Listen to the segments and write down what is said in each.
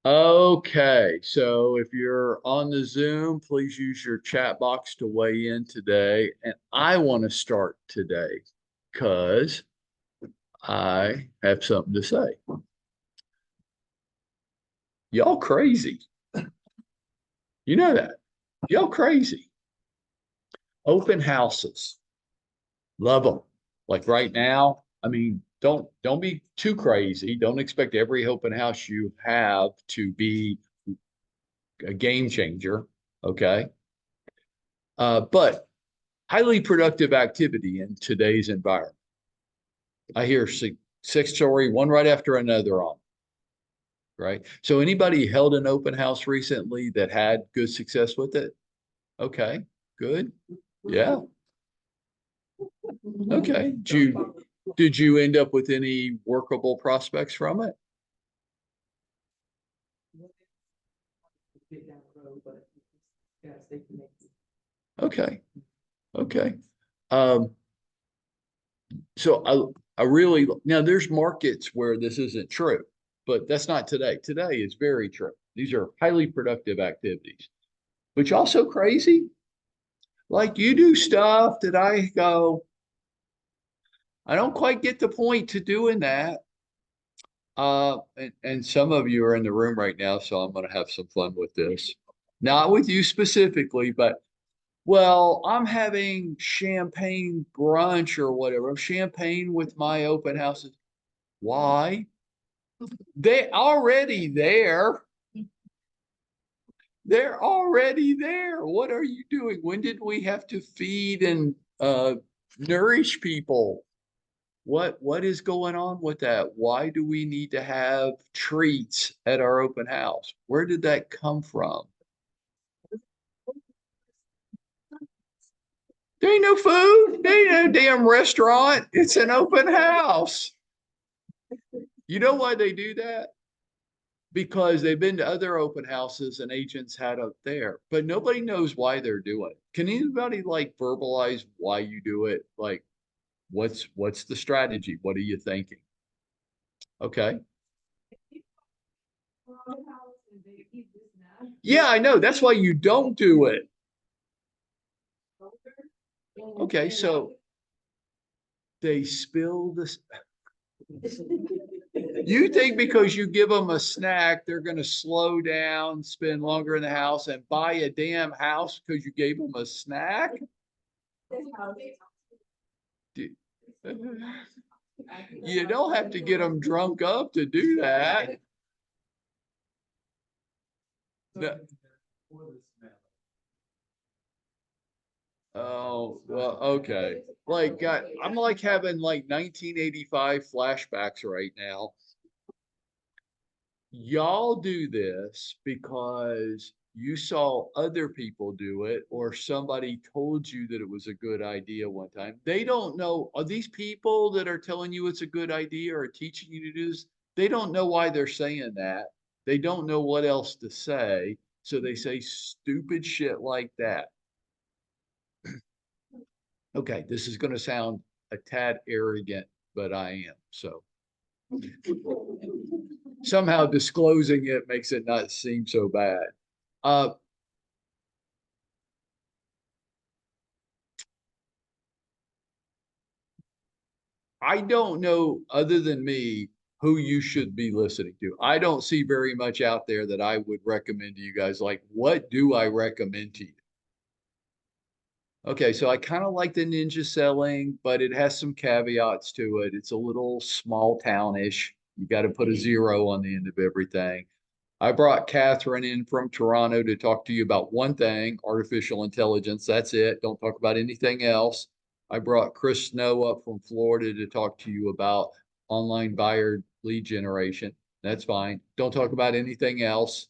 Okay, so if you're on the Zoom, please use your chat box to weigh in today. And I want to start today because I have something to say. Y'all crazy. You know that. Y'all crazy. Open houses. Love them. Like right now, I mean, don't be too crazy. Don't expect every open house you have to be a game changer. Okay. But highly productive activity in today's environment. I hear six story, one right after another on, right? So anybody held an open house recently that had good success with it? Okay, good. Yeah. Okay. Did you end up with any workable prospects from it? Okay. Okay. Um, so I really now there's markets where this isn't true, but that's not today. Today is very true. These are highly productive activities, which also crazy. Like you do stuff that I go, I don't quite get the point to doing that. And some of you are in the room right now, so I'm going to have some fun with this. Not with you specifically, but well, I'm having champagne brunch or whatever. Champagne with my open houses. Why? They already there. They're already there. What are you doing? When did we have to feed and nourish people? What is going on with that? Why do we need to have treats at our open house? Where did that come from? There ain't no food. There ain't no damn restaurant. It's an open house. You know why they do that? Because they've been to other open houses and agents had up there, but nobody knows why they're doing it. Can anybody like verbalize why you do it? Like, what's the strategy? What are you thinking? Okay. Yeah, I know. That's why you don't do it. Okay, so they spill this. You think because you give them a snack, they're going to slow down, spend longer in the house, and buy a damn house because you gave them a snack? You don't have to get them drunk up to do that. No. Oh, well, okay. Like, God, I'm like having like 1985 flashbacks right now. Y'all do this because you saw other people do it, or somebody told you that it was a good idea one time. They don't know, are these people that are telling you it's a good idea or teaching you to do this? They don't know why they're saying that. They don't know what else to say. So they say stupid shit like that. Okay, this is going to sound a tad arrogant, but I am. So somehow disclosing it makes it not seem so bad. Uh, I don't know, other than me, who you should be listening to. I don't see very much out there that I would recommend to you guys. Like, what do I recommend to you? Okay, so I kind of like the ninja selling, but it has some caveats to it. It's a little small townish. You got to put a zero on the end of everything. I brought Catherine in from Toronto to talk to you about one thing, artificial intelligence. That's it. Don't talk about anything else. I brought Chris Snow up from Florida to talk to you about online buyer lead generation. That's fine. Don't talk about anything else.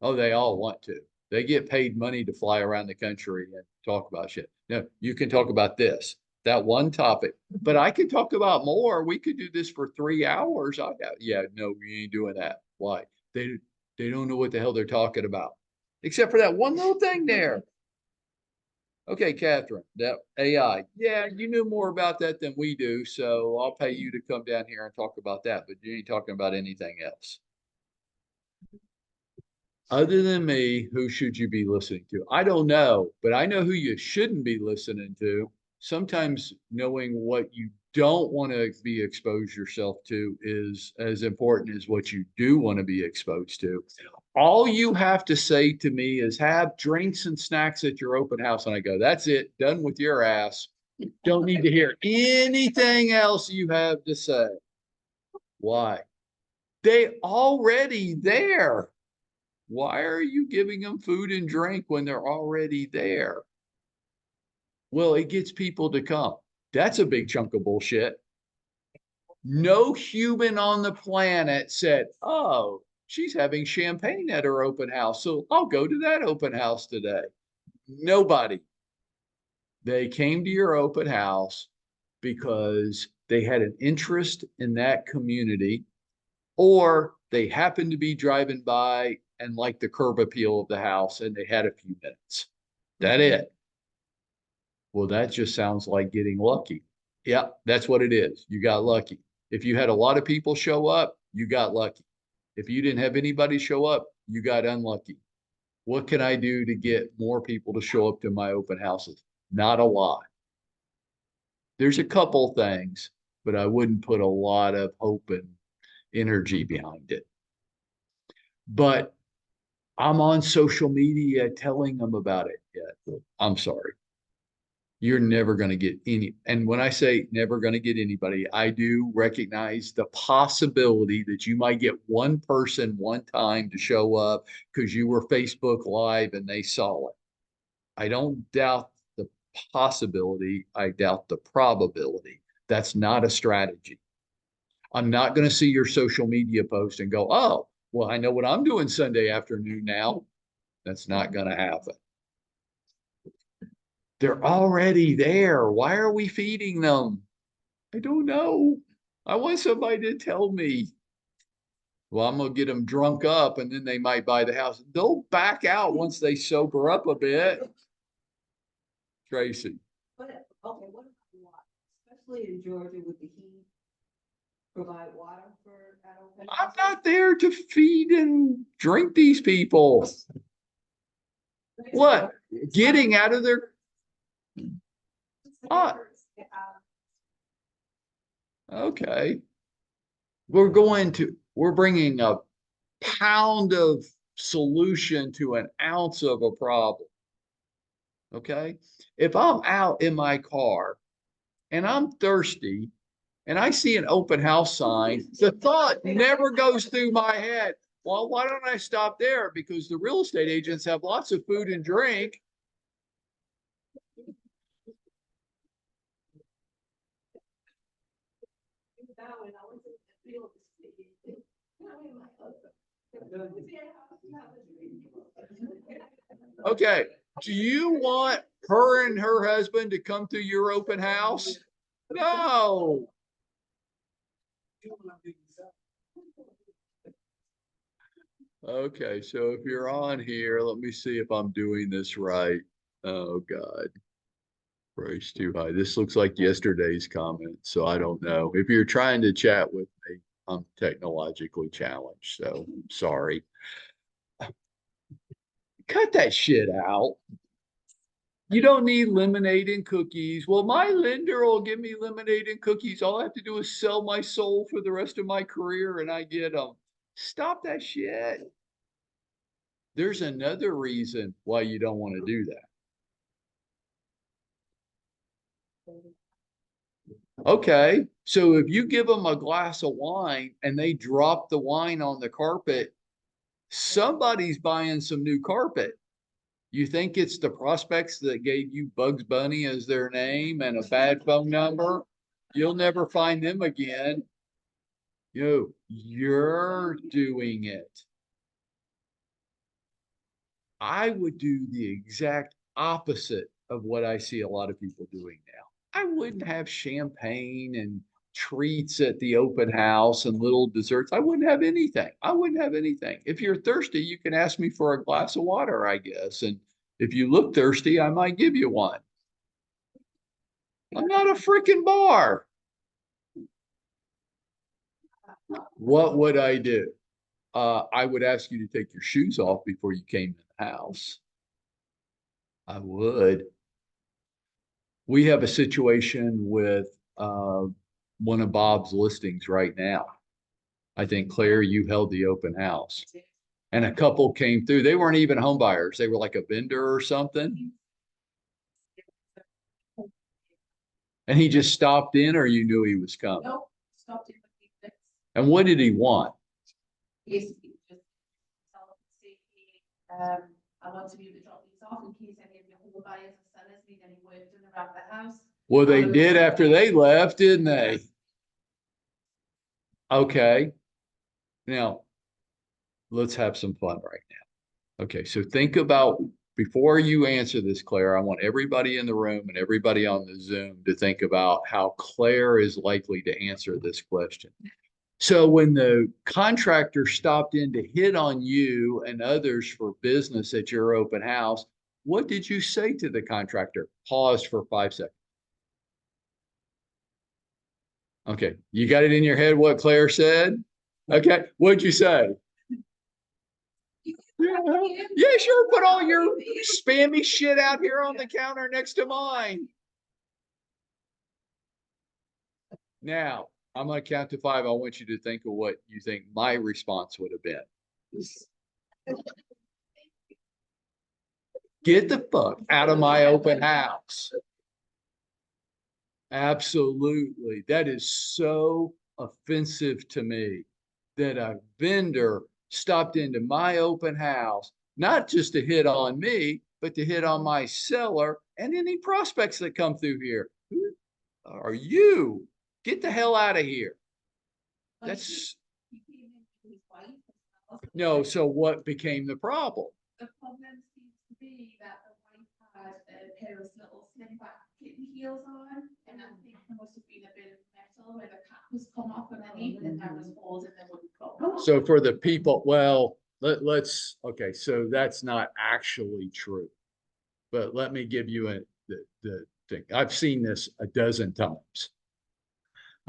Oh, they all want to. They get paid money to fly around the country and talk about shit. No, you can talk about this, that one topic, but I could talk about more. We could do this for 3 hours. Yeah, no, we ain't doing that. Why? They don't know what the hell they're talking about, except for that one little thing there. Okay, Catherine, that AI. Yeah, you knew more about that than we do, so I'll pay you to come down here and talk about that, but you ain't talking about anything else. Other than me, who should you be listening to? I don't know, but I know who you shouldn't be listening to. Sometimes knowing what you don't want to be exposed yourself to is as important as what you do want to be exposed to. All you have to say to me is have drinks and snacks at your open house. And I go, that's it, done with your ass. Don't need to hear anything else you have to say. Why? They already there. Why are you giving them food and drink when they're already there? Well, it gets people to come. That's a big chunk of bullshit. No human on the planet said, oh, she's having champagne at her open house, so I'll go to that open house today. Nobody. They came to your open house because they had an interest in that community, or they happened to be driving by and liked the curb appeal of the house and they had a few minutes. That it. Well, that just sounds like getting lucky. Yeah, that's what it is. You got lucky. If you had a lot of people show up, you got lucky. If you didn't have anybody show up, you got unlucky. What can I do to get more people to show up to my open houses? Not a lot. There's a couple things, but I wouldn't put a lot of hope and energy behind it. But I'm on social media telling them about it yet. I'm sorry. You're never going to get any. And when I say never going to get anybody, I do recognize the possibility that you might get one person one time to show up because you were Facebook Live and they saw it. I don't doubt the possibility. I doubt the probability. That's not a strategy. I'm not going to see your social media post and go, oh, well, I know what I'm doing Sunday afternoon now. That's not going to happen. They're already there. Why are we feeding them? I don't know. I want somebody to tell me. Well, I'm going to get them drunk up and then they might buy the house. They'll back out once they sober up a bit. Tracy. But, okay, what about water? Especially in Georgia with the heat, provide water for adult I'm not there to feed and drink these people. What? Getting out of their. Ah, okay. We're bringing a pound of solution to an ounce of a problem. Okay. If I'm out in my car and I'm thirsty and I see an open house sign, the thought never goes through my head. Well, why don't I stop there? Because the real estate agents have lots of food and drink. Okay. Do you want her and her husband to come to your open house? No. Okay, so if you're on here, let me see if I'm doing this right. Oh God, price too high. This looks like yesterday's comment, so I don't know. If you're trying to chat with me, I'm technologically challenged, so sorry. Cut that shit out. You don't need lemonade and cookies. Well, my lender will give me lemonade and cookies. All I have to do is sell my soul for the rest of my career and I get them. Stop that shit. There's another reason why you don't want to do that. Okay. So if you give them a glass of wine and they drop the wine on the carpet, somebody's buying some new carpet. You think it's the prospects that gave you Bugs Bunny as their name and a bad phone number? You'll never find them again. You're doing it. I would do the exact opposite of what I see a lot of people doing now. I wouldn't have champagne and treats at the open house and little desserts. I wouldn't have anything. I wouldn't have anything. If you're thirsty, you can ask me for a glass of water, I guess. And if you look thirsty, I might give you one. I'm not a freaking bar. What would I do? I would ask you to take your shoes off before you came to the house. I would. We have a situation with one of Bob's listings right now. I think, Claire, you held the open house. And a couple came through. They weren't even home buyers. They were like a vendor or something. And he just stopped in, or you knew he was coming? Nope, stopped in with the fix. And what did he want? Basically, just tell them safety. I want to be able to drop these off in case any of your home buyers or sellers need any work done around the house. Well, they did after they left, didn't they? Okay. Now, let's have some fun right now. Okay, so think about, before you answer this, Claire, I want everybody in the room and everybody on the Zoom to think about how Claire is likely to answer this question. So when the contractor stopped in to hit on you and others for business at your open house, what did you say to the contractor? Pause for 5 seconds. Okay, you got it in your head what Claire said? Okay, what'd you say? Yeah, sure. Put all your spammy shit out here on the counter next to mine. Now, I'm going to count to 5. I want you to think of what you think my response would have been. Get the fuck out of my open house. Absolutely. That is so offensive to me that a vendor stopped into my open house, not just to hit on me, but to hit on my seller and any prospects that come through here. Who are you? Get the hell out of here. That's no. So what became the problem? The problem seems to be that the wife had a pair of little slim back kitten heels on, and I think there must have been a bit of metal where the cap was come off underneath, and there was holes in the wooden floor. So for the people, well, let's okay. So that's not actually true, but let me give you the thing. I've seen this a dozen times.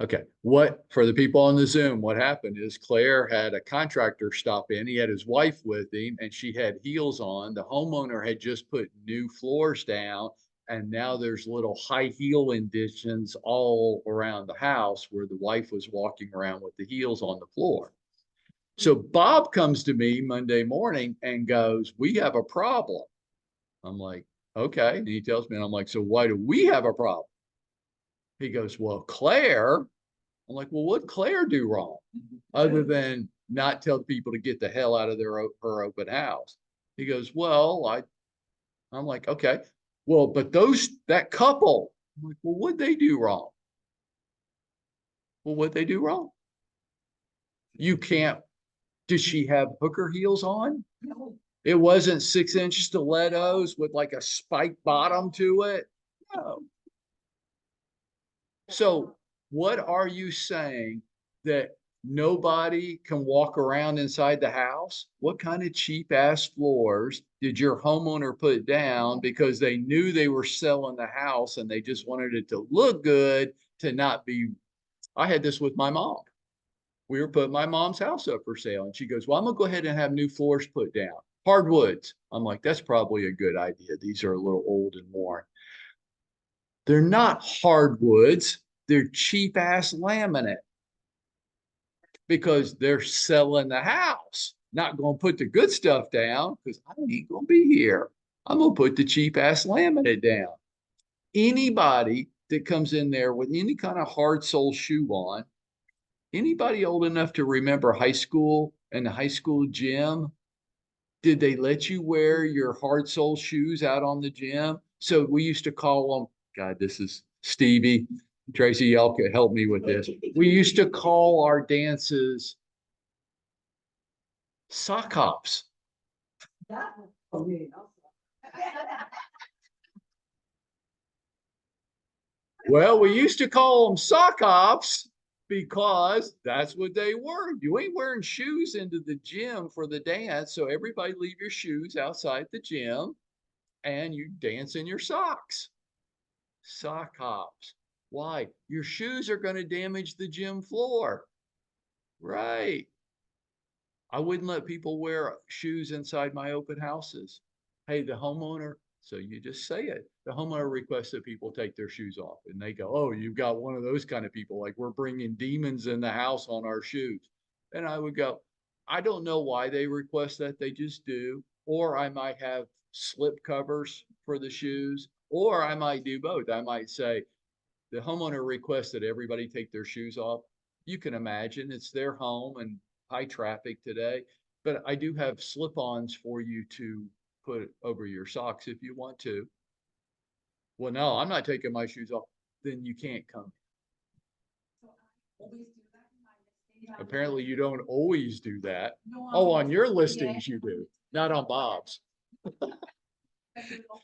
Okay, what for the people on the Zoom, what happened is Claire had a contractor stop in. He had his wife with him and she had heels on. The homeowner had just put new floors down and now there's little high heel indentations all around the house where the wife was walking around with the heels on the floor. So Bob comes to me Monday morning and goes, "We have a problem." I'm like, "Okay." And he tells me, and I'm like, "So why do we have a problem?" He goes, "Well, Claire." I'm like, "Well, what'd Claire do wrong other than not tell people to get the hell out of her open house?" He goes, "Well, I'm like, "Okay, well, but that couple." I'm like, "Well, what'd they do wrong?" "Well, what'd they do wrong?" "You can't, does she have hooker heels on?" No. It wasn't 6-inch stilettos with like a spike bottom to it. No. So what are you saying, that nobody can walk around inside the house? What kind of cheap ass floors did your homeowner put down because they knew they were selling the house and they just wanted it to look good to not be? I had this with my mom. We were putting my mom's house up for sale and she goes, "Well, I'm gonna go ahead and have new floors put down. Hardwoods." I'm like, "That's probably a good idea. These are a little old and worn." They're not hardwoods. They're cheap ass laminate because they're selling the house. Not going to put the good stuff down because I ain't going to be here. I'm going to put the cheap ass laminate down. Anybody that comes in there with any kind of hard sole shoe on, anybody old enough to remember high school and the high school gym, did they let you wear your hard sole shoes out on the gym? So we used to call them, God, this is Stevie, Tracy, y'all could help me with this. We used to call our dances sock hops. Well, we used to call them sock hops because that's what they were. You ain't wearing shoes into the gym for the dance. So everybody leave your shoes outside the gym and you dance in your socks. Sock hops. Why? Your shoes are going to damage the gym floor. Right. I wouldn't let people wear shoes inside my open houses. Hey, the homeowner, so you just say it. The homeowner requests that people take their shoes off and they go, oh, you've got one of those kind of people, like we're bringing demons in the house on our shoes. And I would go, I don't know why they request that. They just do. Or I might have slip covers for the shoes, or I might do both. I might say, the homeowner requests that everybody take their shoes off. You can imagine it's their home and high traffic today, but I do have slip-ons for you to put over your socks if you want to. Well, no, I'm not taking my shoes off. Then you can't come. So I always do that in my listing. Apparently you don't always do that. No, Oh, I'm- on your yeah. listings you do, not on Bob's.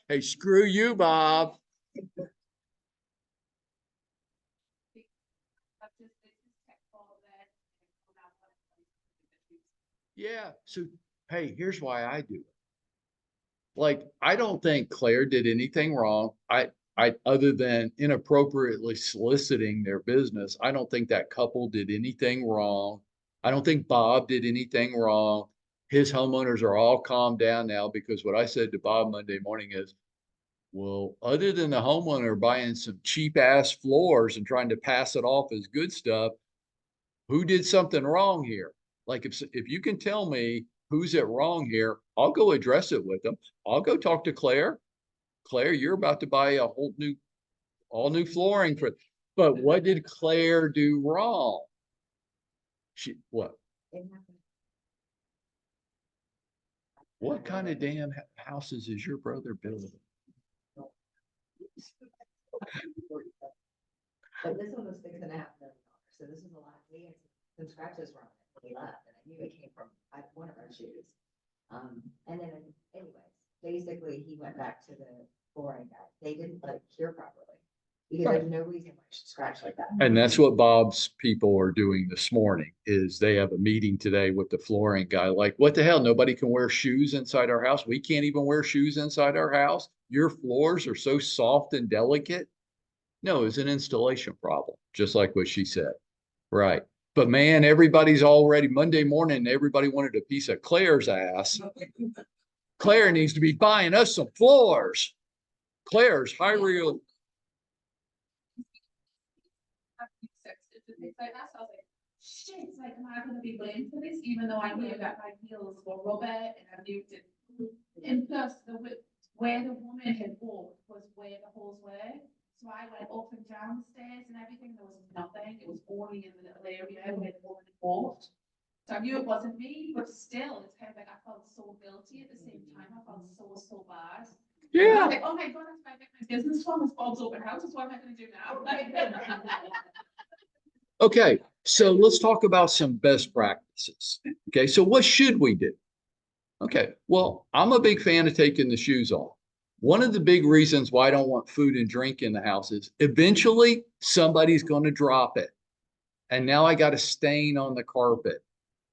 Hey, screw you, Bob. Yeah, so hey, here's why I do it. Like, I don't think Claire did anything wrong. Other than inappropriately soliciting their business, I don't think that couple did anything wrong. I don't think Bob did anything wrong. His homeowners are all calmed down now because what I said to Bob Monday morning is, well, other than the homeowner buying some cheap ass floors and trying to pass it off as good stuff, who did something wrong here? Like if you can tell me who's it wrong here, I'll go address it with them. I'll go talk to Claire. Claire, you're about to buy a all new flooring for, but what did Claire do wrong? What? What kind of damn houses is your brother building? But this one was $6.5 million, so this is a lot. We had some scratches wrong when we left, and I knew it came from one of our shoes. And then anyways, basically he went back to the flooring guy. They didn't let it cure properly. Because there's no reason why it should scratch like that. And that's what Bob's people are doing this morning is they have a meeting today with the flooring guy. Like, what the hell? Nobody can wear shoes inside our house. We can't even wear shoes inside our house. Your floors are so soft and delicate. No, it's an installation problem, just like what she said. Right. But man, everybody's already Monday morning, everybody wanted a piece of Claire's ass. Claire needs to be buying us some floors. Claire's high real. Things like that. So I was like, shit, it's like, am I going to be blamed for this? Even though I knew that my heels were rubber and I knew it. And plus, where the woman had walked was where the holes were. So I went up and down the stairs and everything. There was nothing. It was only in the little area where the woman had walked. So I knew it wasn't me, but still, it's kind of like I felt so guilty at the same time. I felt so bad. I Yeah. was like, oh my God, that's my business from. It's Bob's open house. What am I going to do now? Okay, so let's talk about some best practices. Okay, so what should we do? Okay, well, I'm a big fan of taking the shoes off. One of the big reasons why I don't want food and drink in the house is eventually somebody's going to drop it. And now I got a stain on the carpet,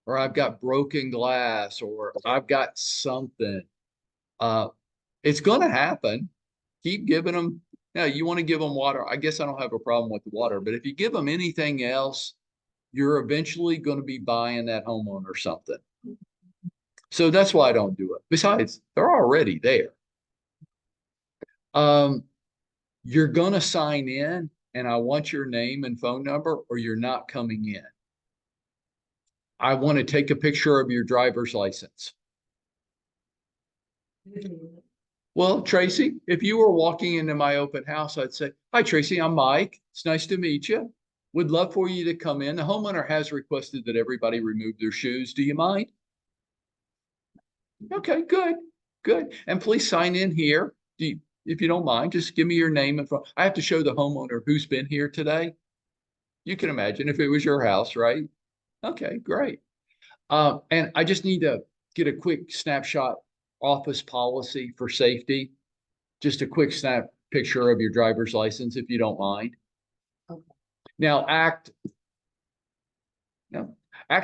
or I've got broken glass, or I've got something. It's going to happen. Keep giving them. Yeah, you want to give them water. I guess I don't have a problem with the water, but if you give them anything else, you're eventually going to be buying that homeowner something. So that's why I don't do it. Besides, they're already there. You're going to sign in and I want your name and phone number or you're not coming in. I want to take a picture of your driver's license. Well, Tracy, if you were walking into my open house, I'd say, hi, Tracy, I'm Mike. It's nice to meet you. Would love for you to come in. The homeowner has requested that everybody remove their shoes. Do you mind? Okay, good, good. And please sign in here. If you don't mind, just give me your name and phone. I have to show the homeowner who's been here today. You can imagine if it was your house, right? Okay, great. And I just need to get a quick snapshot office policy for safety. Just a quick snap picture of your driver's license, if you don't mind. Okay. Now act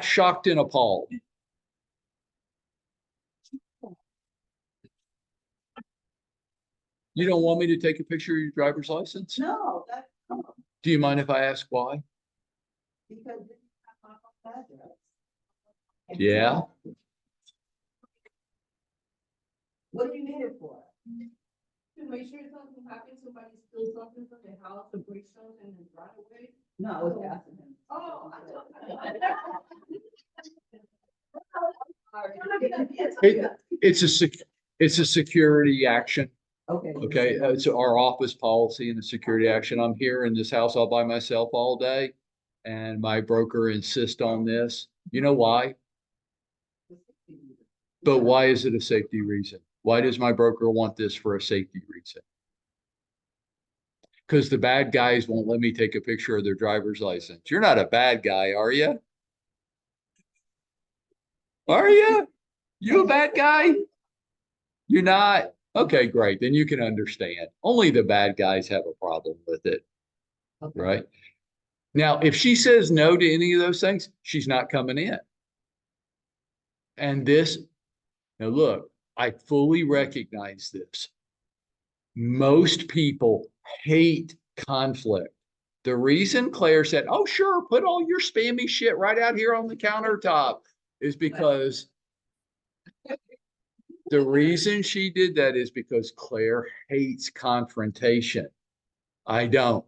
shocked and appalled. You don't want me to take a picture of your driver's license? No, that's Do you mind if I ask why? because this is not my address. Yeah. What do you need it for? To make sure something happens, somebody steals something from their house or breaks something and drive away. No, I was asking him. Oh, I don't. It's a security action. Okay. Okay, it's our office policy and the security action. I'm here in this house all by myself all day. And my broker insists on this. You know why? But why is it a safety reason? Why does my broker want this for a safety reason? Because the bad guys won't let me take a picture of their driver's license. You're not a bad guy, are you? Are you? You a bad guy? You're not? Okay, great. Then you can understand. Only the bad guys have a problem with it, Okay. right? Now, if she says no to any of those things, she's not coming in. And this, now look, I fully recognize this. Most people hate conflict. The reason Claire said, oh, sure, put all your spammy shit right out here on the countertop is because the reason she did that is because Claire hates confrontation. I don't.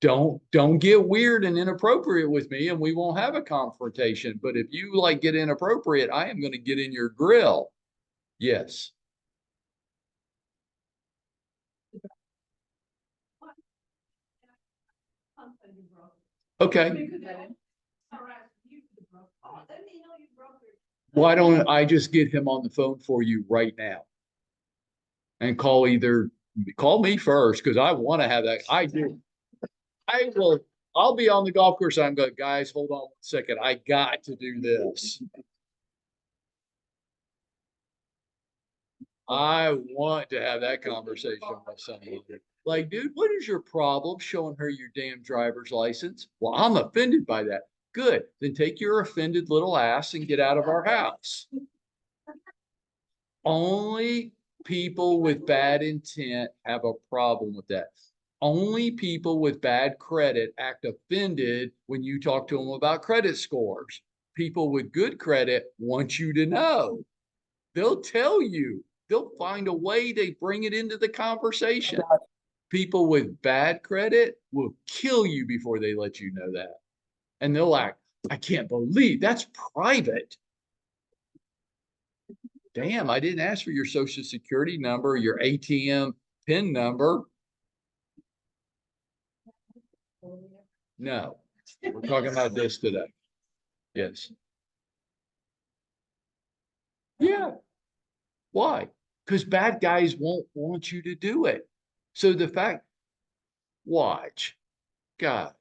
Don't get weird and inappropriate with me and we won't have a confrontation. But if you like get inappropriate, I am going to get in your grill. Yes. Okay. Why don't I just get him on the phone for you right now? And call me first, because I want to have that. I do. I will, I'll be on the golf course. I'm going, guys, hold on 1 second. I got to do this. I want to have that conversation with somebody. Like, dude, what is your problem showing her your damn driver's license? Well, I'm offended by that. Good. Then take your offended little ass and get out of our house. Only people with bad intent have a problem with that. Only people with bad credit act offended when you talk to them about credit scores. People with good credit want you to know. They'll tell you. They'll find a way to bring it into the conversation. People with bad credit will kill you before they let you know that. And they'll act, I can't believe that's private. Damn, I didn't ask for your social security number, your ATM PIN number. No, we're talking about this today. Yes. Yeah. Why? Because bad guys won't want you to do it. So the fact, watch, guys,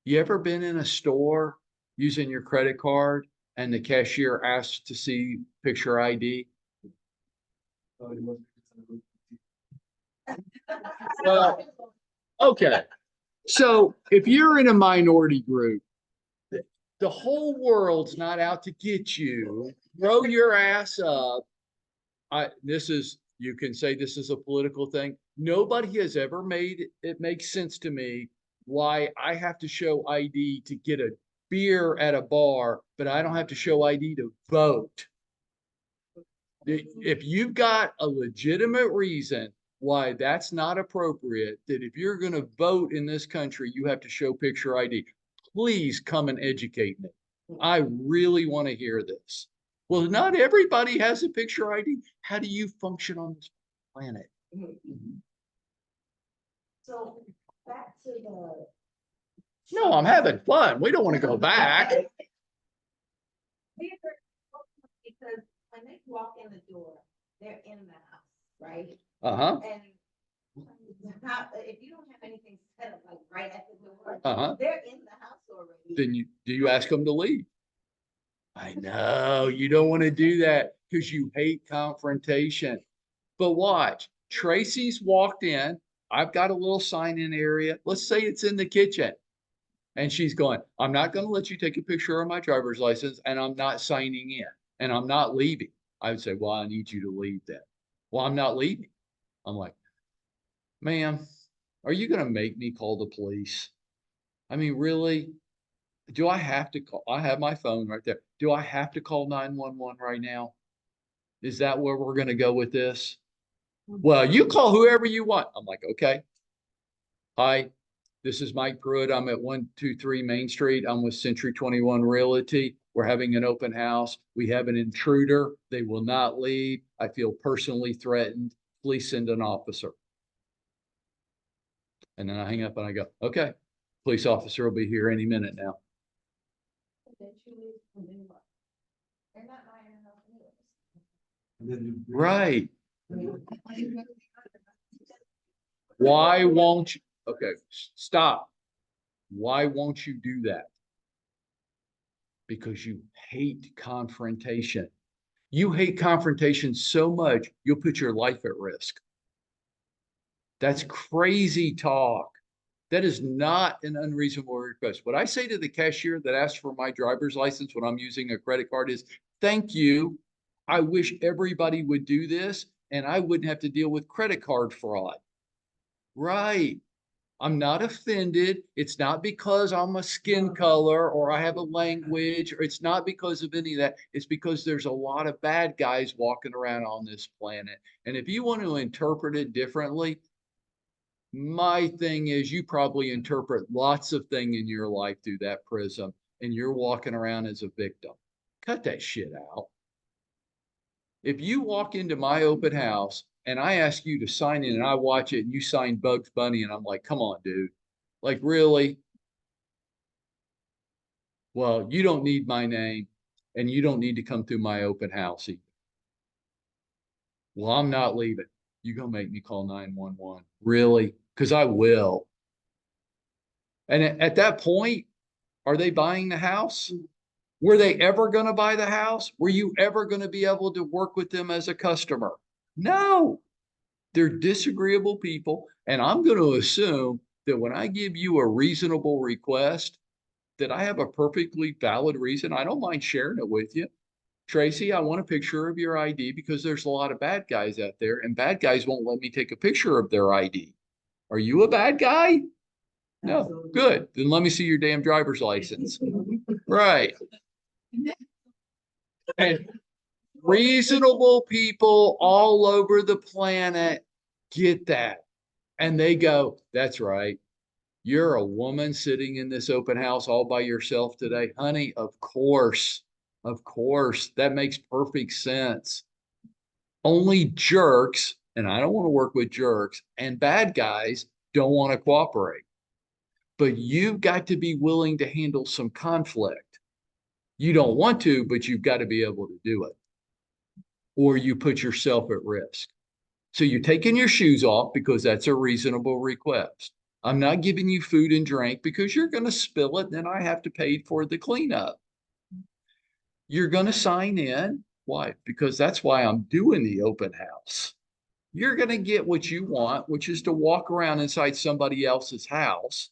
you ever been in a store using your credit card and the cashier asks to see picture ID? Well, okay. So if you're in a minority group, the whole world's not out to get you. Grow your ass up. You can say this is a political thing. Nobody has ever made it make sense to me why I have to show ID to get a beer at a bar, but I don't have to show ID to vote. If you've got a legitimate reason why that's not appropriate, that if you're going to vote in this country, you have to show picture ID, please come and educate me. I really want to hear this. Well, not everybody has a picture ID. How do you function on this planet? So back to the. No, I'm having fun. We don't want to go back. Because when they walk in the door, they're in the house, right? Uh-huh. And how, if you don't have anything set up like right at the door, Uh-huh. they're in the house already. Then do you ask them to leave? I know you don't want to do that because you hate confrontation. But watch, Tracy's walked in. I've got a little sign-in area. Let's say it's in the kitchen. And she's going, I'm not going to let you take a picture of my driver's license, and I'm not signing in, and I'm not leaving. I would say, well, I need you to leave then. Well, I'm not leaving. I'm like, ma'am, are you going to make me call the police? I mean, really? Do I have to call? I have my phone right there. Do I have to call 911 right now? Is that where we're gonna go with this? Well, you call whoever you want. I'm like, okay. Hi, this is Mike Pruitt. I'm at 123 Main Street. I'm with Century 21 Realty. We're having an open house. We have an intruder. They will not leave. I feel personally threatened. Please send an officer. And then I hang up and I go, okay, police officer will be here any minute now. They're not buying enough news. Right. Why won't you? Okay, stop. Why won't you do that? Because you hate confrontation. You hate confrontation so much, you'll put your life at risk. That's crazy talk. That is not an unreasonable request. What I say to the cashier that asks for my driver's license when I'm using a credit card is, thank you. I wish everybody would do this and I wouldn't have to deal with credit card fraud. Right. I'm not offended. It's not because I'm a skin color or I have a language, or it's not because of any of that. It's because there's a lot of bad guys walking around on this planet. And if you want to interpret it differently, my thing is you probably interpret lots of things in your life through that prism, and you're walking around as a victim. Cut that shit out. If you walk into my open house and I ask you to sign in and I watch it and you sign Bugs Bunny and I'm like, come on, dude. Like, really? Well, you don't need my name and you don't need to come through my open house either. Well, I'm not leaving. You gonna make me call 911. Really? Because I will. And at that point, are they buying the house? Were they ever going to buy the house? Were you ever going to be able to work with them as a customer? No. They're disagreeable people. And I'm going to assume that when I give you a reasonable request, that I have a perfectly valid reason. I don't mind sharing it with you. Tracy, I want a picture of your ID because there's a lot of bad guys out there, and bad guys won't let me take a picture of their ID. Are you a bad guy? No. Absolutely. Good. Then let me see your damn driver's license. Right. And reasonable people all over the planet get that. And they go, that's right. You're a woman sitting in this open house all by yourself today. Honey, of course. Of course. That makes perfect sense. Only jerks, and I don't want to work with jerks, and bad guys don't want to cooperate. But you've got to be willing to handle some conflict. You don't want to, but you've got to be able to do it, or you put yourself at risk. So you're taking your shoes off because that's a reasonable request. I'm not giving you food and drink because you're going to spill it, and then I have to pay for the cleanup. You're going to sign in. Why? Because that's why I'm doing the open house. You're going to get what you want, which is to walk around inside somebody else's house,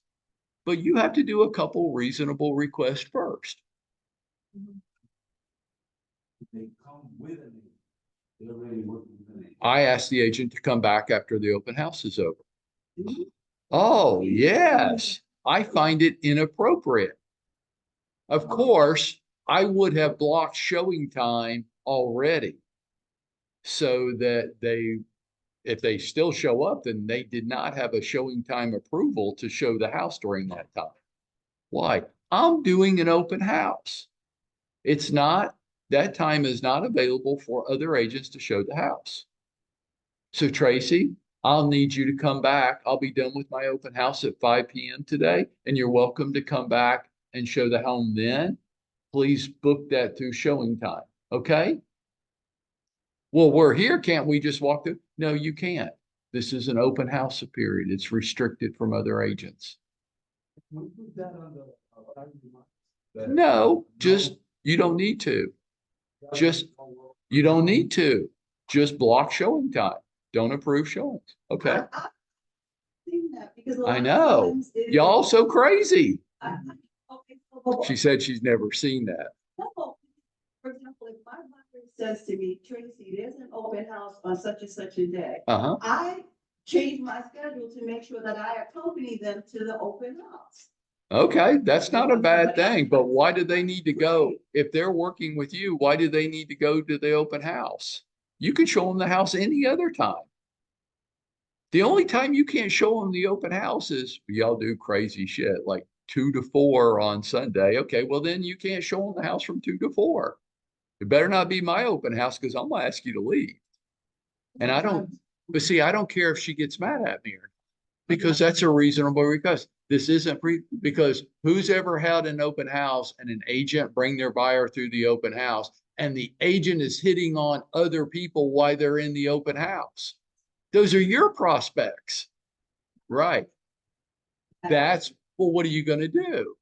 but you have to do a couple reasonable requests first. They come with a name. They're already working with a name. I asked the agent to come back after the open house is over. Oh, yes. I find it inappropriate. Of course, I would have blocked showing time already so that if they still show up, then they did not have a showing time approval to show the house during that time. Why? I'm doing an open house. It's not, that time is not available for other agents to show the house. So Tracy, I'll need you to come back. I'll be done with my open house at 5 p.m. today, and you're welcome to come back and show the home then. Please book that through showing time. Okay? Well, we're here. Can't we just walk through? No, you can't. This is an open house period. It's restricted from other agents. We put that on the. That- No, just, you don't need to. Just, you don't need to. Just block showing time. Don't approve showings. Okay? I've seen that because a I lot of know. times it- Y'all so crazy. Okay, so- She said she's never seen that. No. For example, if my mother says to me, Tracy, there's an open house on such and such a day, Uh-huh. I change my schedule to make sure that I accompany them to the open house. Okay, that's not a bad thing, but why do they need to go? If they're working with you, why do they need to go to the open house? You can show them the house any other time. The only time you can't show them the open house is y'all do crazy shit like 2 to 4 on Sunday. Okay, well then you can't show them the house from 2 to 4. It better not be my open house because I'm gonna ask you to leave. And I don't, but see, I don't care if she gets mad at me or because that's a reasonable request. This isn't because who's ever had an open house and an agent bring their buyer through the open house and the agent is hitting on other people while they're in the open house? Those are your prospects, right? That's, well, what are you going to do?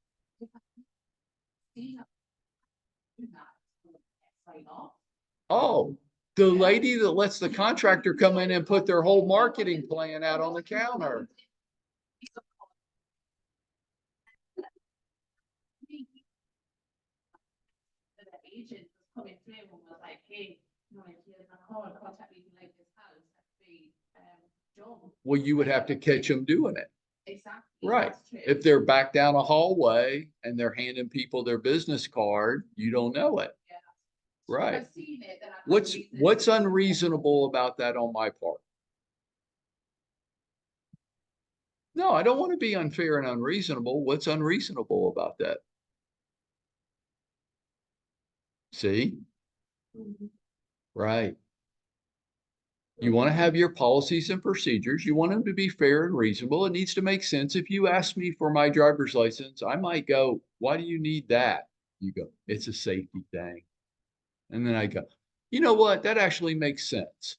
Oh, the lady that lets the contractor come in and put their whole marketing plan out on the counter. The agent was coming through and was like, hey, you know, here's my call, contact me if you like this house, that's the job. Well, you would have to catch them doing it. Exactly. Right. That's true. If they're back down a hallway and they're handing people their business card, you don't know it. Yeah. Right. I've seen it, then I've What's unreasonable about that on my part? No, I don't want to be unfair and unreasonable. What's unreasonable about that? See? Right. You want to have your policies and procedures. You want them to be fair and reasonable. It needs to make sense. If you ask me for my driver's license, I might go, why do you need that? You go, it's a safety thing. And then I go, you know what? That actually makes sense.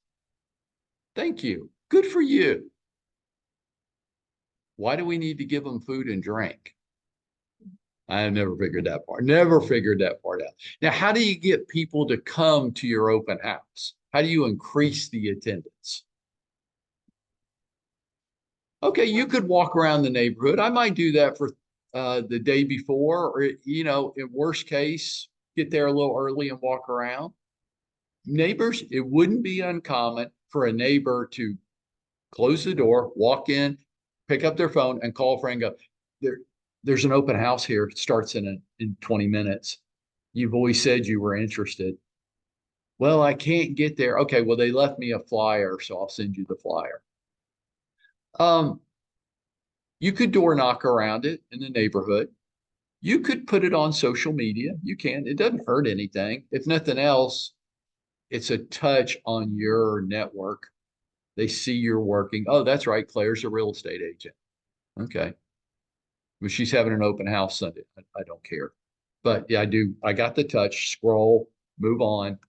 Thank you. Good for you. Why do we need to give them food and drink? I have never figured that part. Never figured that part out. Now, how do you get people to come to your open house? How do you increase the attendance? Okay, you could walk around the neighborhood. I might do that for the day before, or you know, in worst case, get there a little early and walk around. Neighbors, it wouldn't be uncommon for a neighbor to close the door, walk in, pick up their phone, and call a friend. And go, there's an open house here. It starts in 20 minutes. You've always said you were interested. Well, I can't get there. Okay, well, they left me a flyer, so I'll send you the flyer. You could door knock around it in the neighborhood. You could put it on social media. You can. It doesn't hurt anything. If nothing else, it's a touch on your network. They see you're working. Oh, that's right. Claire's a real estate agent. Okay. But she's having an open house Sunday. I don't care. But yeah, I do. I got the touch. Scroll, move on.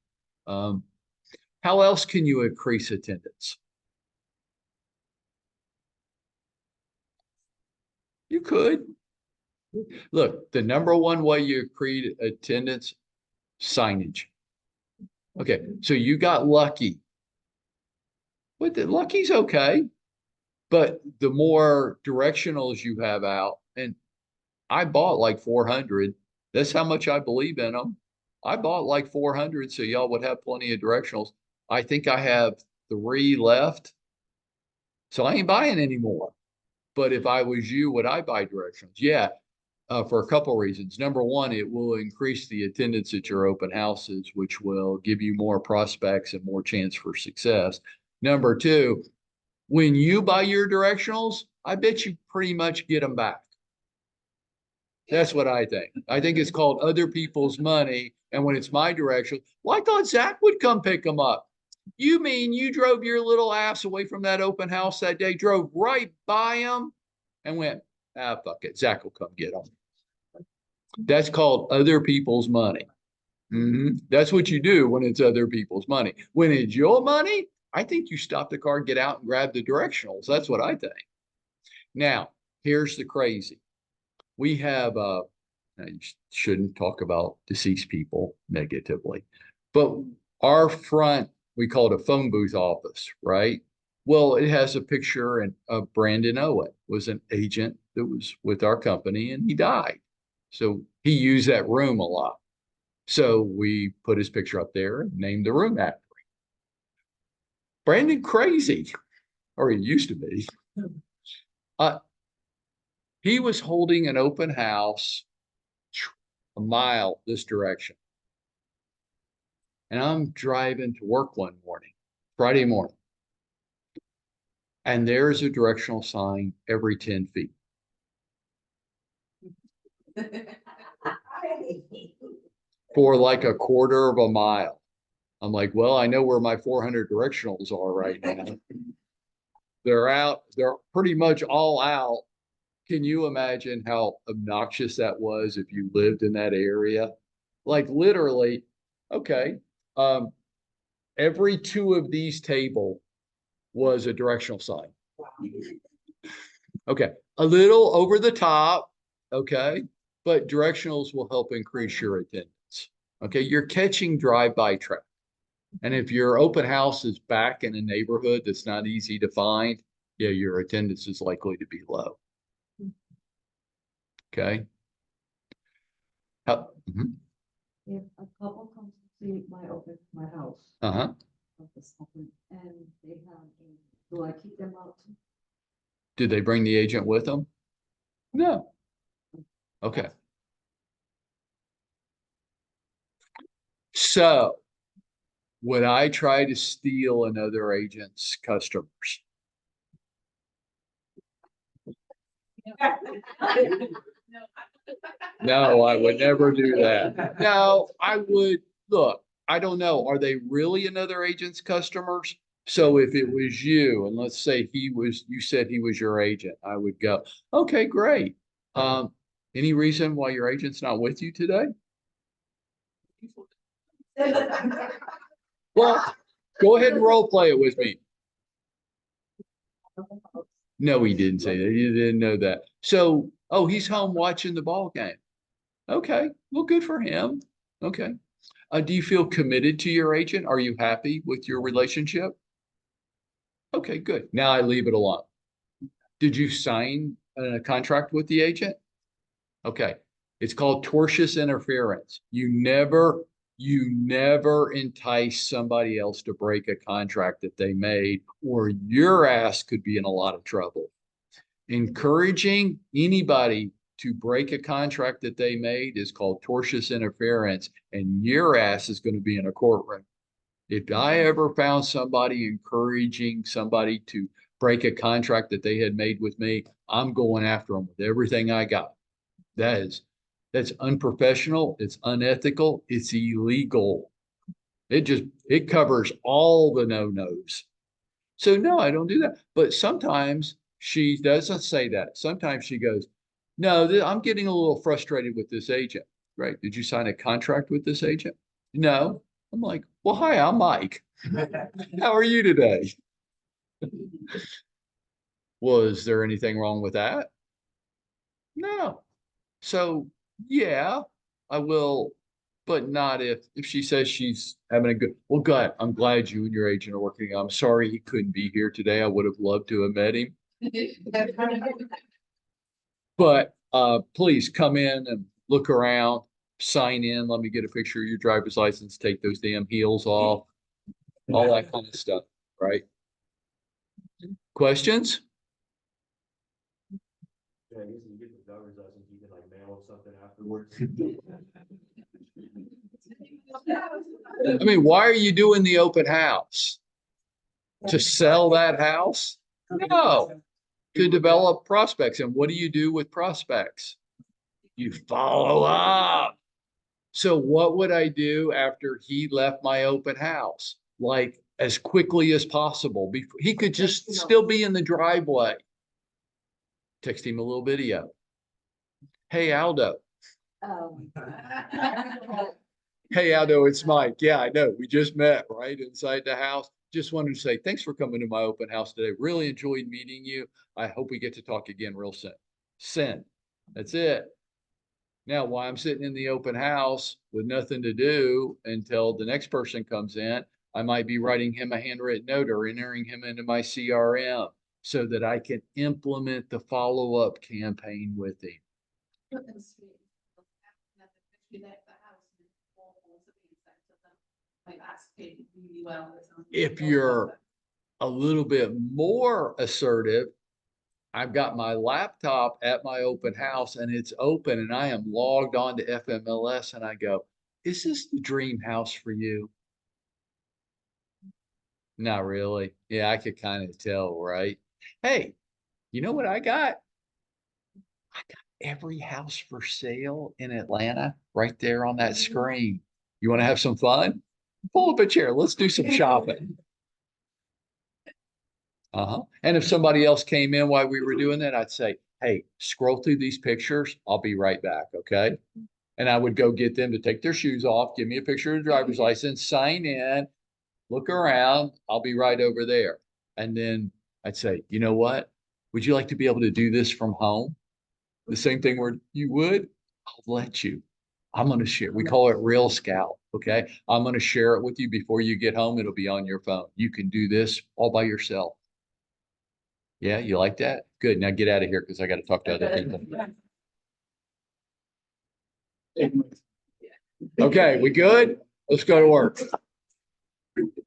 Um, how else can you increase attendance? You could. Look, the number one way you create attendance, signage. Okay, so you got lucky. But the lucky's okay. But the more directionals you have out, and I bought like 400. That's how much I believe in them. I bought like 400, so y'all would have plenty of directionals. I think I have 3 left. So I ain't buying anymore. But if I was you, would I buy directionals? Yeah, for a couple of reasons. Number one, it will increase the attendance at your open houses, which will give you more prospects and more chance for success. Number two, when you buy your directionals, I bet you pretty much get them back. That's what I think. I think it's called other people's money. And when it's my direction, well, I thought Zach would come pick them up. You mean you drove your little ass away from that open house that day, drove right by them and went, fuck it. Zach will come get them. That's called other people's money. That's what you do when it's other people's money. When it's your money, I think you stop the car, get out and grab the directionals. That's what I think. Now, here's the crazy. We have, you shouldn't talk about deceased people negatively, but our front, we call it a phone booth office, right? Well, it has a picture of Brandon Owen, was an agent that was with our company and he died. So he used that room a lot. So we put his picture up there and named the room after him. Brandon crazy, or he used to be. He was holding an open house a mile this direction. And I'm driving to work one morning, Friday morning. And there's a directional sign every 10 feet. For like a quarter of a mile. I'm like, well, I know where my 400 directionals are right now. They're out, they're pretty much all out. Can you imagine how obnoxious that was if you lived in that area? Like literally, okay, um, every two of these table was a directional sign. Okay, a little over the top, okay, but directionals will help increase your attendance. Okay, you're catching drive-by traffic. And if your open house is back in a neighborhood that's not easy to find, yeah, your attendance is likely to be low. Okay. Mhm. If a couple comes to see my house, Uh-huh. of this open, and they have, do I keep them out too? Did they bring the agent with them? No. Okay. So would I try to steal another agent's customers? No, I would never do that. No, I would, look, I don't know. Are they really another agent's customers? So if it was you, and let's say you said he was your agent, I would go, okay, great. Any reason why your agent's not with you today? Well, go ahead and role play it with me. No, he didn't say that. He didn't know that. So, oh, he's home watching the ball game. Okay, well, good for him. Okay. Do you feel committed to your agent? Are you happy with your relationship? Okay, good. Now I leave it alone. Did you sign a contract with the agent? Okay. It's called tortious interference. You never entice somebody else to break a contract that they made, or your ass could be in a lot of trouble. Encouraging anybody to break a contract that they made is called tortious interference, and your ass is going to be in a courtroom. If I ever found somebody encouraging somebody to break a contract that they had made with me, I'm going after them with everything I got. That's unprofessional, it's unethical, it's illegal. It covers all the no-nos. So no, I don't do that. But sometimes she doesn't say that. Sometimes she goes, no, I'm getting a little frustrated with this agent. Right. Did you sign a contract with this agent? No. I'm like, well, hi, I'm Mike. How are you today? Was there anything wrong with that? No. So yeah, I will, but not if she says she's having a good, well, good. I'm glad you and your agent are working. I'm sorry he couldn't be here today. I would have loved to have met him. But please come in and look around, sign in, let me get a picture of your driver's license, take those damn heels off, all that kind of stuff, right? Questions? Yeah, I guess you get the driver's license, you can like mail something afterwards. I mean, why are you doing the open house? To sell that house? No, to develop prospects. And what do you do with prospects? You follow up. So what would I do after he left my open house? Like as quickly as possible. Before he could just still be in the driveway. Text him a little video. Hey Aldo. Um, Hey Aldo, it's Mike. Yeah, I know. We just met right inside the house. Just wanted to say thanks for coming to my open house today. Really enjoyed meeting you. I hope we get to talk again real soon. Send. That's it. Now, while I'm sitting in the open house with nothing to do until the next person comes in, I might be writing him a handwritten note or entering him into my CRM so that I can implement the follow-up campaign with him. If you're a little bit more assertive, I've got my laptop at my open house and it's open and I am logged on to FMLS and I go, is this the dream house for you? Not really. Yeah, I could kind of tell, right? Hey, you know what I got? I got every house for sale in Atlanta right there on that screen. You want to have some fun? Pull up a chair. Let's do some shopping. Uh-huh. And if somebody else came in while we were doing that, I'd say, hey, scroll through these pictures. I'll be right back. Okay. And I would go get them to take their shoes off, give me a picture of the driver's license, sign in, look around. I'll be right over there. And then I'd say, you know what? Would you like to be able to do this from home? The same thing where you would, I'll let you. I'm going to share. We call it Real Scout. Okay. I'm going to share it with you before you get home. It'll be on your phone. You can do this all by yourself. Yeah, you like that? Good. Now get out of here because I got to talk to other people. Okay, we good? Let's go to work.